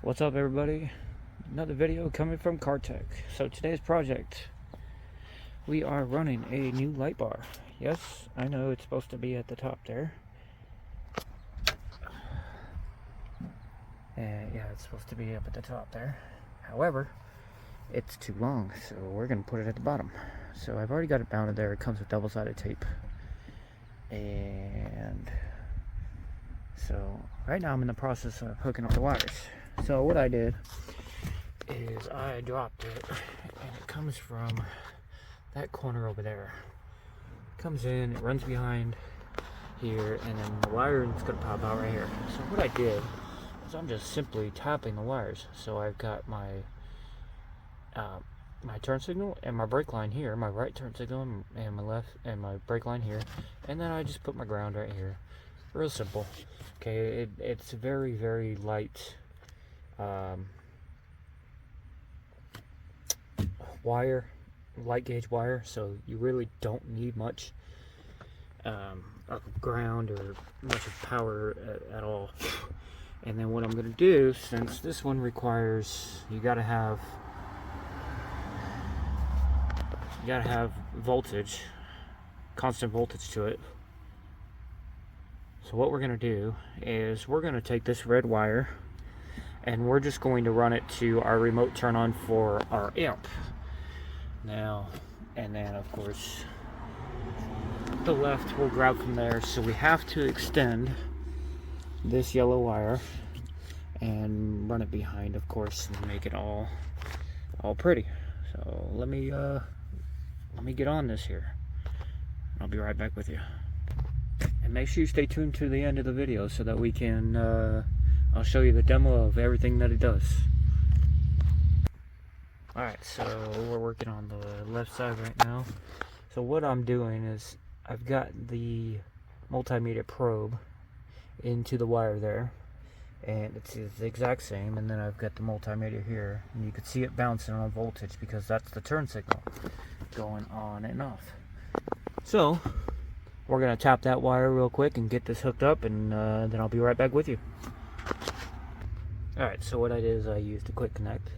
What's up, everybody? Another video coming from Car Tech. So today's project, we are running a new light bar. Yes, I know it's supposed to be at the top there. And yeah, it's supposed to be up at the top there. However, it's too long, so we're gonna put it at the bottom. So I've already got it mounted there. It comes with double-sided tape. And so right now I'm in the process of hooking up the wires. So what I did is I dropped it, and it comes from that corner over there. It comes in, it runs behind here, and then the wire is going to pop out right here. So what I did is I'm just simply tapping the wires. So I've got my my turn signal and my brake line here, my right turn signal and my left, and my brake line here, and then I just put my ground right here. Real simple. Okay, it's very, very light wire, light gauge wire, so you really don't need much of ground or much of power at all. And then what I'm going to do, since this one requires, you gotta have voltage, constant voltage to it. So what we're going to do is we're going to take this red wire and we're just going to run it to our remote turn on for our amp. Now, and then of course the left will grab from there. So we have to extend this yellow wire and run it behind, of course, and make it all pretty. So let me get on this here. I'll be right back with you. And make sure you stay tuned to the end of the video so that we can, I'll show you the demo of everything that it does. Alright, so we're working on the left side right now. So what I'm doing is I've got the multimeter probe into the wire there, and it's the exact same, and then I've got the multimeter here, and you can see it bouncing on voltage because that's the turn signal going on and off. So we're going to tap that wire real quick and get this hooked up, and then I'll be right back with you. Alright, so what I did is I used a quick connect,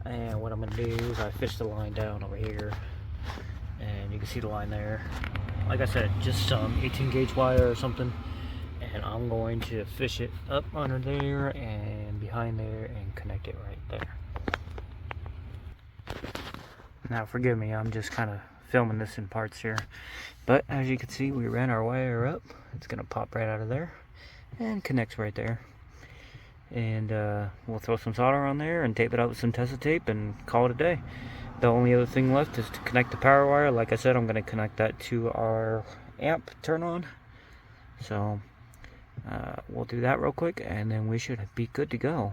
and what I'm going to do is I fish the line down over here, and you can see the line there. Like I said, just some 18 gauge wire or something, and I'm going to fish it up under there and behind there and connect it right there. Now forgive me, I'm just kind of filming this in parts here, but as you can see, we ran our wire up. It's gonna pop right out of there and connects right there, and we'll throw some solder on there and tape it up with some Tesa tape and call it a day. The only other thing left is to connect the power wire. Like I said, I'm gonna connect that to our amp turn on, so we'll do that real quick and then we should be good to go.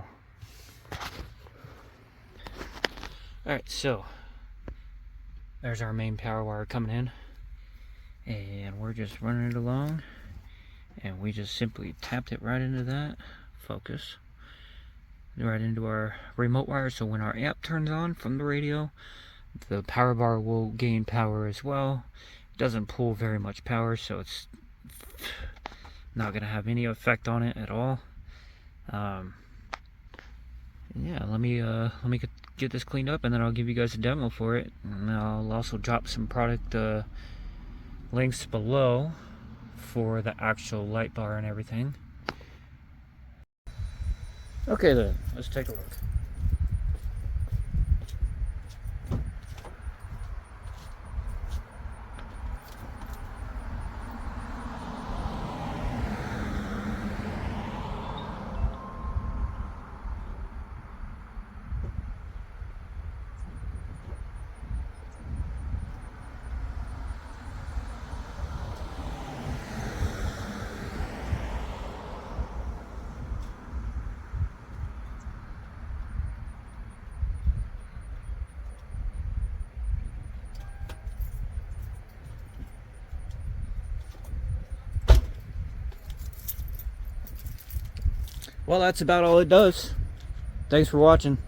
Alright, so there's our main power wire coming in, and we're just running it along, and we just simply tapped it right into that focus, right into our remote wire. So when our amp turns on from the radio, the power bar will gain power as well. It doesn't pull very much power, so it's not going to have any effect on it at all. Yeah, let me get this cleaned up, and then I'll give you guys a demo for it, and I'll also drop some product links below for the actual light bar and everything. Okay then, let's take a look. Well, that's about all it does. Thanks for watching.